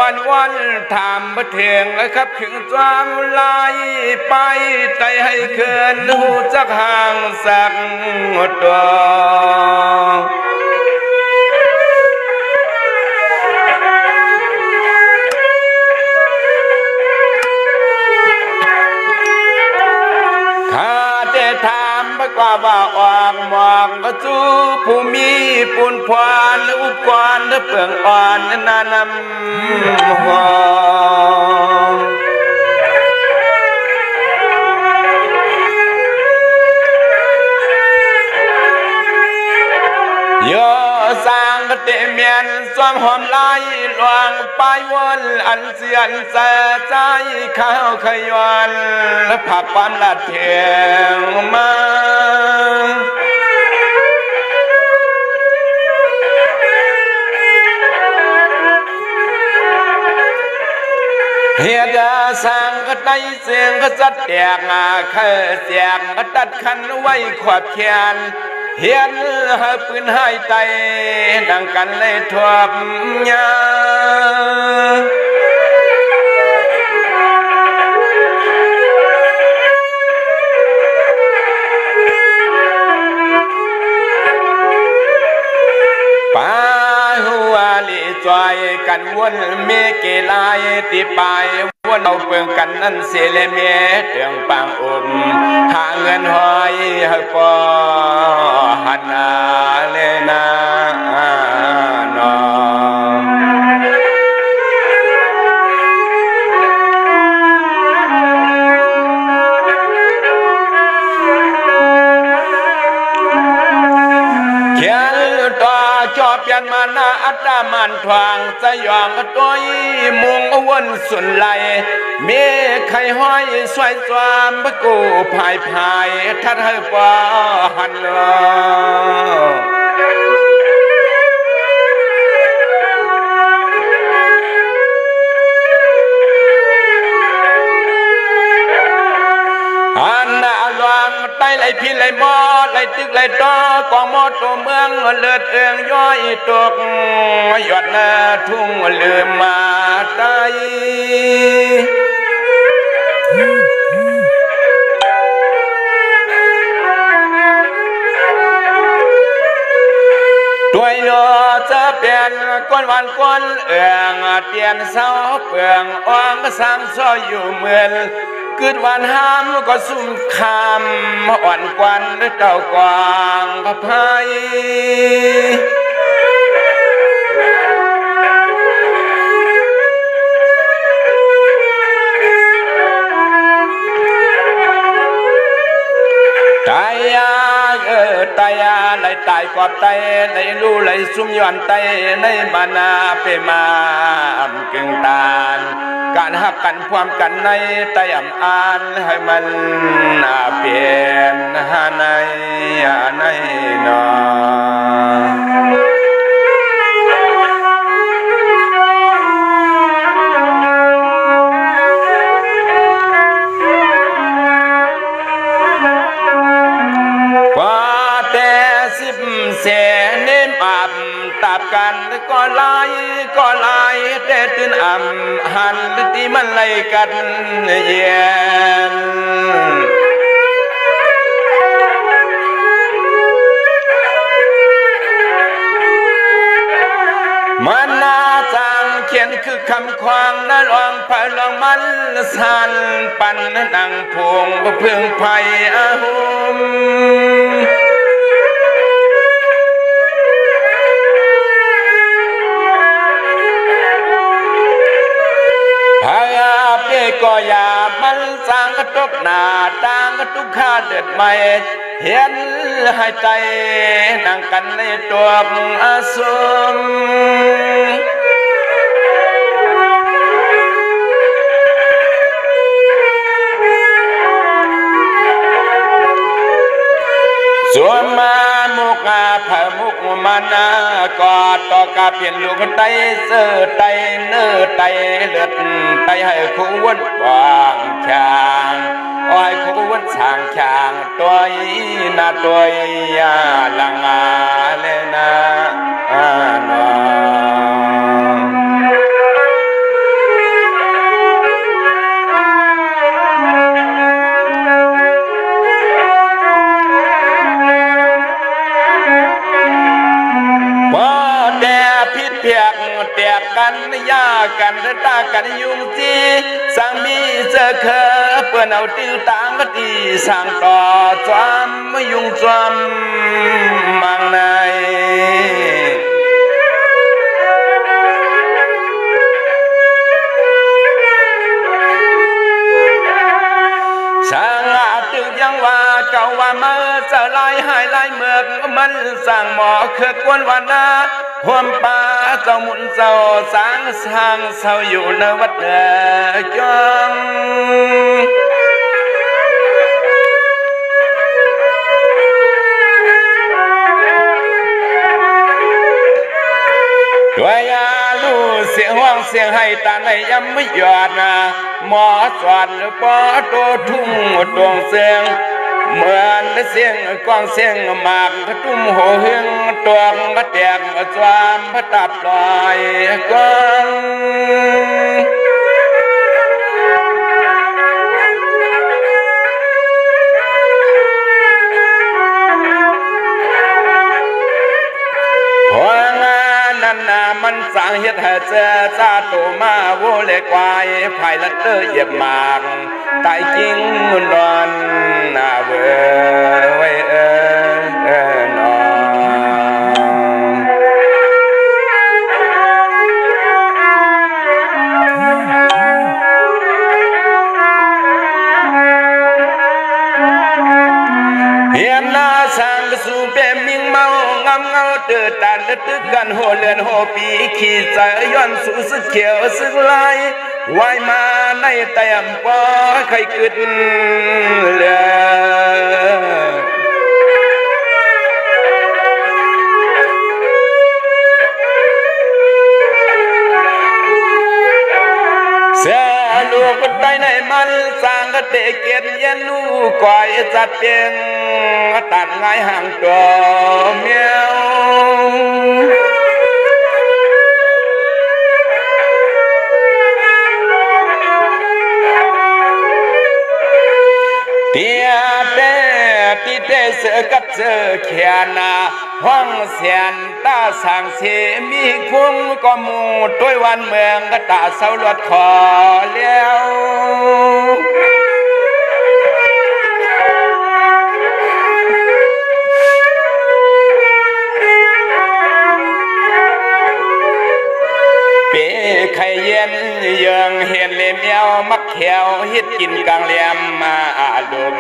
อนวันถามมาเถียงเลยครับถึงความลายไปใจให้เขินหูจักห่างสักตัวกว่าออกมองก็จูผู้มีปูนพรอุปกรณ์เปลืองอ่อนนานำหัวยสร้างเตเมียนสวงหอมลายหลวงไปวนอันเสียนเสใจข้าวขยวนและผักความละเทียงมาเฮียดาสังก็ได้เสียงก็จัดแตกเคยเสียงก็ตัดคันไว้ขวบเขียนเฮียนหาปืนให้ใจดังกันเลยทวบยาป้าหัวลีจอยกันวนเมเกลายติปายวนเอาเปิงกันนั่นเสเลเมเตียงปังอุ่มหาเงินหอยให้ปอหันนาเลนาโนเขียนต่อจอบยันมานาอัตตามันทวางจะยองตัวมุงวนสุนไหลเมฆไข่ห้อยสวยสวามบกูภายทัดให้ฟ้าหันลไต่ไหลพี่ไหลมอไหลตึกไหลต่อกองมอตัวเมืองเลือดเอื้องย้อยตกหยดหน้าทุ่งลืมมาไตตัวโยจะเปลี่ยนก้นวันก้นเอื้องเตียนเสาเปลืองอ่างก็สร้างซ้อยอยู่เหมือนกึดวันห้ามก็สุ่มคำอ่อนกวันเก่ากวางพระพายตายตายไหลตายกอบไตไหลลู่ไหลซุ่มย้อนไตในบานาเปมามกึ่งตาลการหักกันความกันในไตอ่ำอ่านให้มันเปลี่ยนหาในนอเสนอับตับกันก็ลายแต่ตื่นอ่ำหันที่มันไล่กันเย็นมันน่าจังเขียนคือคำควางนั่นลองพลองมันสันปันดังพวงเพื่องไผ่อาหุมก็อย่ามันสร้างกระตกหน้าต่างกระตุกข้าเดือดใหม่เห็นให้ใจนั่งกันในตัวอาสมส่วนมามุกผามุกมานากอดต่อกาเปลี่ยนลูกไตเสื้อไตเนื้อไตเลือดไตให้คู่วนวางชางอ้อยคู่วนช่างชางตัวนาตัวยาลังอาเลนา กันยากันตากันยุงจีสังมีเจอเคอเปื่อนเอาติ้วต่างก็ดีสั่งต่อจอมไม่ยุงจอมมังในยังว่าเก่าว่ามาจะลายหายลายเมือกมันสั่งหมอเคือกวนวันนาหวมป่าเจ้ามุนเจ้าสางสร้างเศร้าอยู่ในวัดเดือจงด้วยยาลูเสียงห้องเสียงให้ตาในยังไม่หยอดนะหมอสอนปอโตทุ่งดวงเสียงเหมือนเสียงกวางเสียงหมากตุ้มโหเฮงตวงมาแตกมาจวามพระตัดลอยกองมันสร้างเฮ็ดให้เจอจ้าโตมาโวเลควายภายละเตอเหยียบหมากตายจริงนอนนาเวไว้นอเฮียนนาสังสู่เป็นมิงเมางำเงาเตือตันตึกกันโหเลือนโหปีขี่ใจย้อนสู่สึกเขียวสึกลายวายมาในเต็มปอใครกึดเลือเสียลูกได้ในมันสร้างกเตเกียนยันลูกก่อยจัดเตียงตัดง่ายห่างตัวเมียวเตียเตตีเตเสือกับเสือเขียนาห้องเสียนตาสังเสมีคุ้งก็มูด้วยวันเมืองก็ตาเสาลวดคอเลี้ยวไข่เย็นยังเห็นเลี้ยมเยามักแถวฮิตกินกลางเลี้ยมมาดม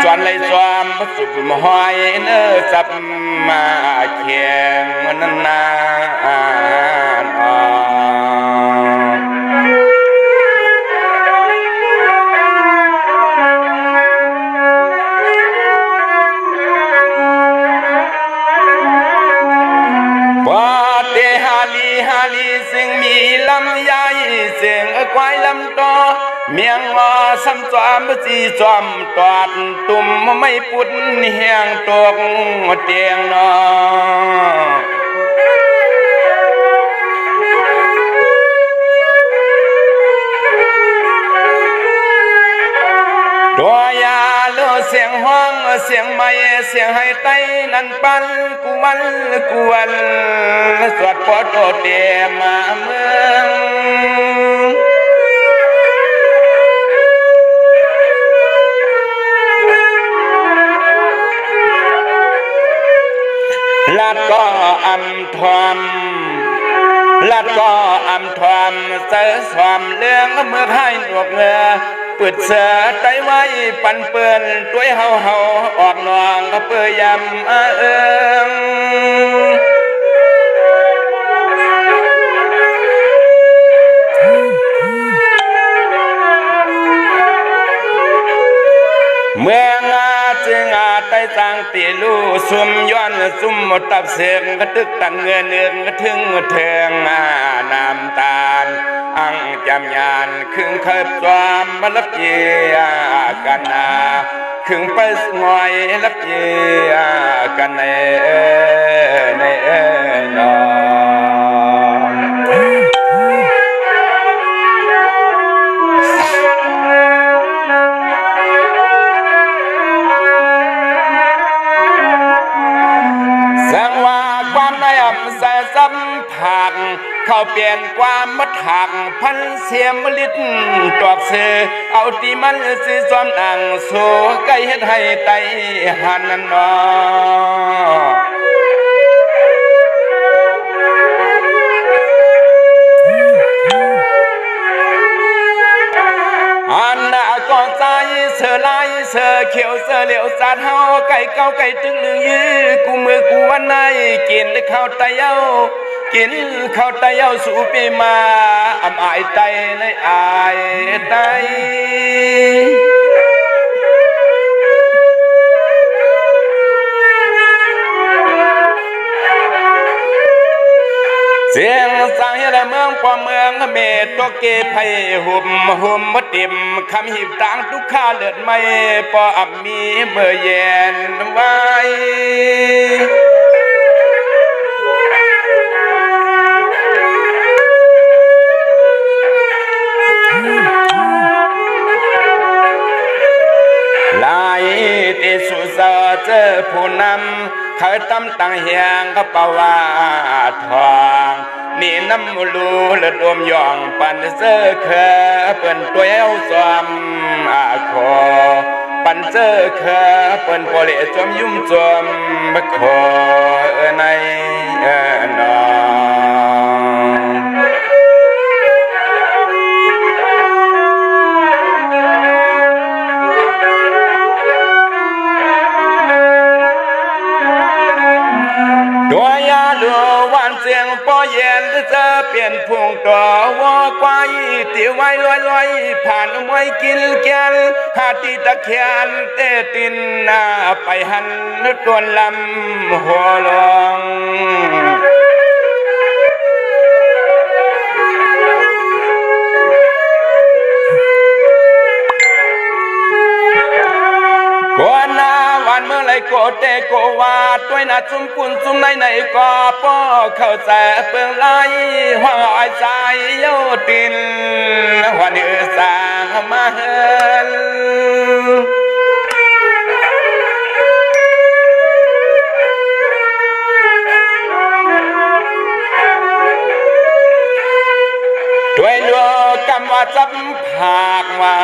จวนเลยจวมสุบหอยเนื้อจับมาเขียงนันนานสิ่งมีลำใหญ่เสียงควายลำโตเมียงงอซ้ำจอมจีจอมตอดตุ่มไม่ปุ่นแห้งตกเตียงนอตัวยาเลือเสียงห้องเสียงไม่เสียงให้ไตนันปันกวนสวดปอโตเตมาเมืองลัดก็อำทอมลัดก็อำทอมเสือสวมเรื่องเมื่อให้หนวกเงือเปิดเสือใจไว้ปันเปื่อนตัวเฮาออกนองก็เปื่อยำเมืองจึงไต้จางตีลูซุ่มย้อนซุ่มหมดตับเสียงกระตึกตันเงินเนืองกระถึงเทิงน้ำตาลอังจำยานคึงเคยความมาลับเยียกันคึงไปงอยลับเยียกันในนอสังว่าความในอำใส่สัมผัส เขาเปลี่ยนความมัดหักพันเสียมลิดตอกเสือเอาที่มันสิซ้อมอ่างโซใกล้เฮ็ดให้ไตหันนออันน่ะก็ใจเสือลายเสือเขียวเสือเหลียวจัดเฮาไก่เก้าไก่ตึงลึงยื้อกูมือกูวันไหนกินข้าวไตเย้ากินข้าวไตเย้าสู่ปีมาอำอายไตในอายไตเสียงสังเฮระเมืองปอเมืองเมตตเกไพหุ่มมติมคำหิบต่างทุกข้าเลือดไม่ปออับมีเมื่อเย็นไว้ลายติสุสาเจอผู้นำเขาตำตังเฮียงก็เป่าวาทองนี่น้ำลูเลือดรวมย่องปันเสื้อเคอเปิ้นตัวเอวซอมอาคอปันเสื้อเคอเปิ้นโปเลจอมยุ่มจอมบคอในนอตัวยาลัววันเสียงปอเย็นจะเปลี่ยนพุงตัววัวควายตีไว้ลอยผ่านไว้กินแกนหาตีตะเคียนเตตินนาไปหันตัวลำหัวลองก่อนหน้าวันเมื่อไรโกเตโกวาด้วยนาจุ่มกุนจุ่มในก็ป้อเข้าใจเปลืองไหลหัวอ้อยใจโยตินหัวเนื้อสางมาเฮินด้วยลัวกำว่าจับผากว่า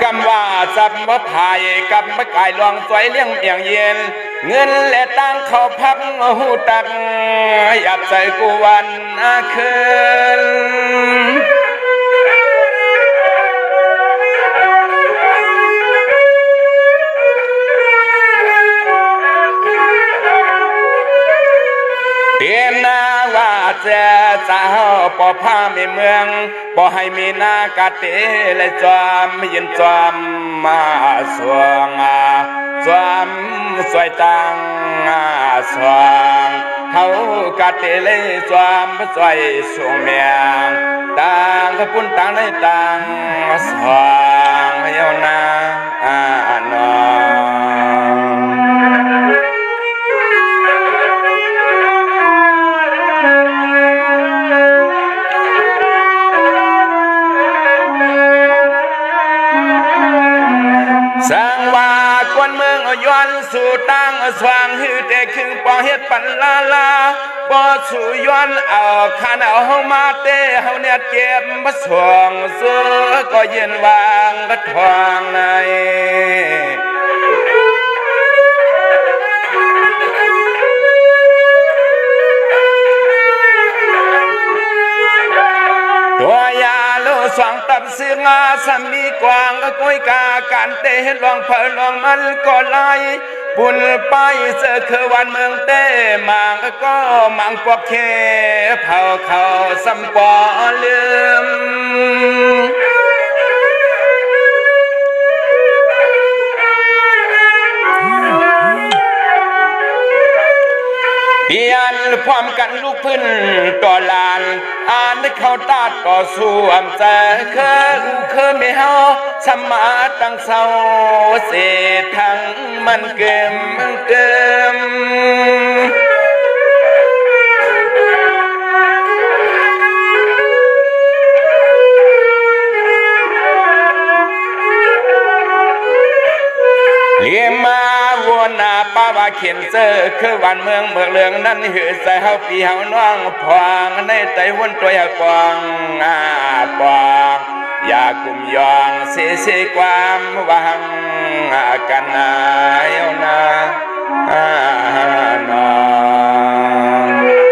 กำว่าจับมาพายกับมะกายลองสวยเลี้ยงเอียงเย็นเงินและตังเขาพับหูตักหยับใส่กูวันคืนเตียนนาว่าเจ้าปอผ้ามีเมืองปอให้มีนากาเตและจอมยินจอมมาสวงจอมสวยตังสวงเขากาเตเลยจอมสวยสวงเมียงตังกระปุ่นตังในตังสวงเยาวนานอสังว่ากวนเมืองย้อนสู่ตั้งสว่างฮือแต่คึงปอเฮ็ดปันลาปอสู่ย้อนเอาขันเอาเฮามาเตะเฮาเนี่ยเจ็บบ่สวงเสือก็เย็นวางกระทวางในตัวยาโลสองตับเสืองาสามีกวางก็ก้อยกาการเตะลองเผลลองมันก็ไล่บุญไปเสือคือวันเมืองเต้มังก็มังปอกเคเผาเขาสัมปอลืมเพียนพร้อมกันลูกพื้นต่อลานอ่านได้เข้าตาต่อสู้อำใจเคยไม่เฮาสมาตั้งเศร้าเสียทั้งมันเกิมเลี้ยมาวัว นหน้าป้าว่าเขียนเซอร์คือวันเมืองเมืองเลืองนั้นหือใส่เฮาปีเฮาน้องพวางในใจวนตัวอย่าปองปองอย่ากลุ่มยองเสียความหวังกันนายนาน้อง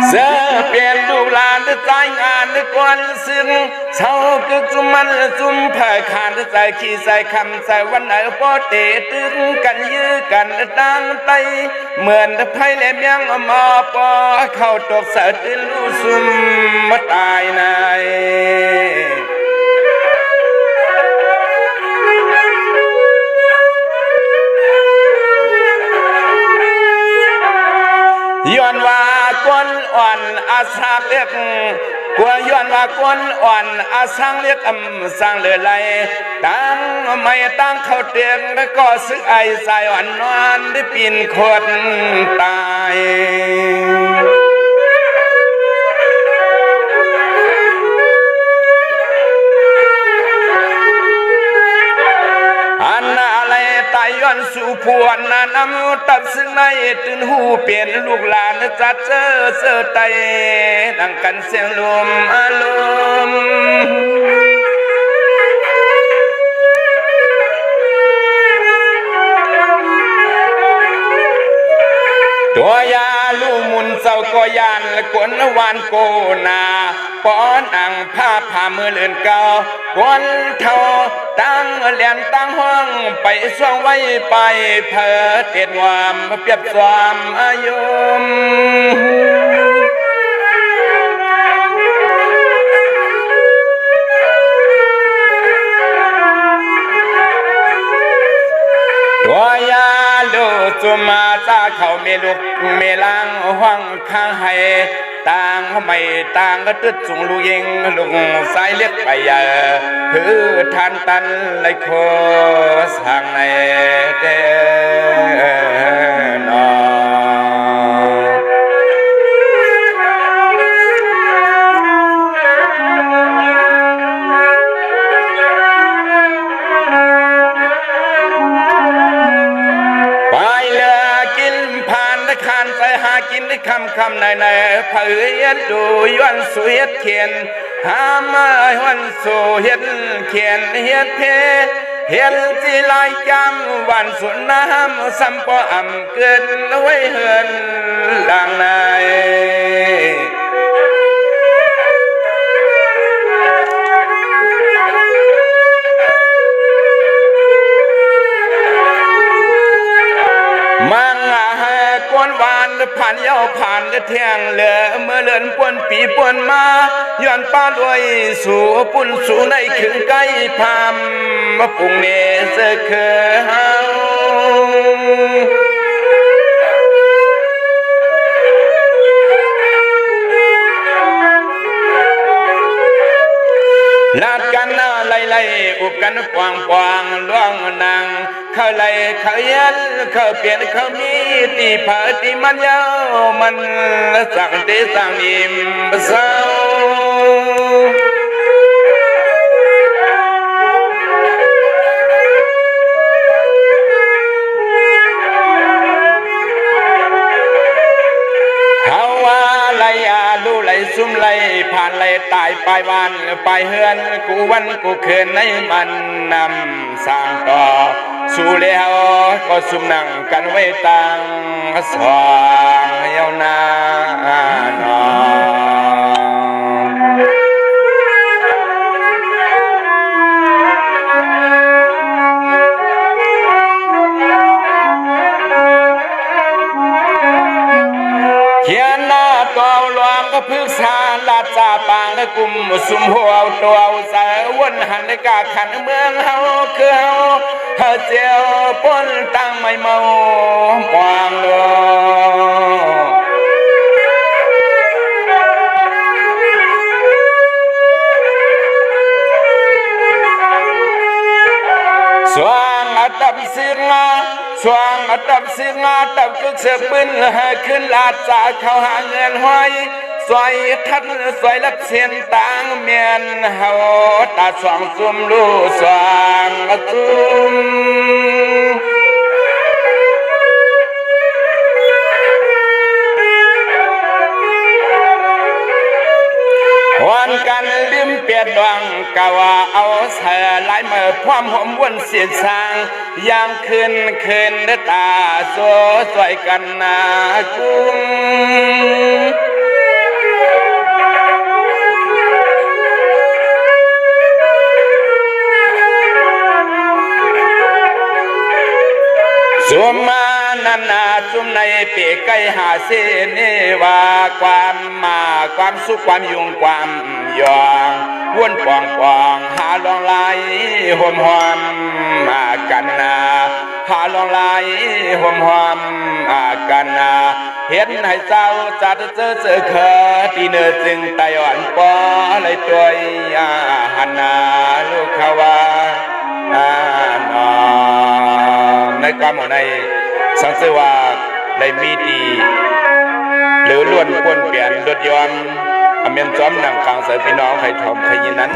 เสือเปลี่ยนลูกหลานใจงานกวนซึ่งเช้าก็จุมันจุมเผยขานใส่ขี้ใส่คำใส่วันไหนพอเตะตึงกันยื้อกันดังไตเหมือนไพ่เล็บยังมาปอเข้าตกสะตึงลูซุมมาตายในย้อนว่ากวนอ่อนอาสาเล็กกลัวย้อนว่ากวนอ่อนอาสังเรียกสร้างเลยไรตั้งไม่ตั้งเข้าเตียงแล้วก็ซึกไอสายอ่อนนอนได้ปีนขวดตายย้อนสู่พวนนำตัดซึ่งในตื่นหูเปลี่ยนลูกหลานจัดเจอไตดังกันเสียงลมอารมณ์ตัวยาลูมุนเจ้าก็ยานกวนวานโกนาป้อนอังผ้าผ่ามือเลื่อนเก่ากวนเท่าตั้งเลียนตั้งห้องไปส่องไว้ไปเพิดเตียนวามเปรียบความอายุตัวยาลูจุมาจ้าเขาเมลุกเมลังห้องข้างให้ต่างไม่ต่างก็ตึดจุงลูกยิงลุงสายเลียกไปยาคือทานตันเลยโคสั่งในเดนอคานไปหากินได้คำในเผยดูย้อนสุเฮ็ดเขียนหามาวันสุเฮ็ดเขียนเฮ็ดเพเฮ็ดจีลายจำวันสุนน้ำสัมปอำเกินไว้เฮือนหลังในผ่านเย้าผ่านเที่ยงเหลือเมื่อเลือนปวนปีปวนมาย้อนป้าด้วยสู่ปุ่นสู่ในขึงใกล้พามมาปุ่งเนเสเคเฮาลาดกันไล่อุบกันปวางล่วงนางเขาไล่เขายันเขาเปลี่ยนเขามีตีผาตีมันยาวมันสั่งเตสั่งนิ่มเศร้าซุ่มไล่ผ่านไล่ตายไปวันไปเฮือนกูวันกูเขินในมันนำสร้างต่อสู่แล้วก็ซุ่มนั่งกันไว้ตั้งสว่างยาวนานพึกษาลาจาปางและกลุ่มสุมหัวตัวสายวนหันกาขันเมืองเฮาคือเฮาเจียวปนตั้งไม่เมาวางลสว่างอัตบิสิงส วงตับสิงาตับกึกเสือปืนขึ้นลาดจากเขาหาเงินห้อยสวยทัดสวยลับเสียนต่างเมียนเฮาตาสว่างซุ่มลูสว่างซุ่มวันกันลืมเปียดดวงกะว่าเอาเสือลายมือพร้อมหอมวนเสียนสางยามคืนตาสวยกันนากุ้งสุมานานาสุมในปีไก่หาเสนว่าความสุขความยุ่งความยองวนปองหาลองลายห่มหอมกันนาหาลองลายห่มหอมกันนาเห็นให้เจ้าจัดเจอเคอตีเนื้อจึงไตอ่อนปอเลยตัวหันนาลูกเขาว่าในความของในสังเสว่าได้มีดีหรือล้วนป้วนเปลี่ยนลดย้อนอเมนจอมนำกลางเสือพี่น้องให้ทอมขยินนั้น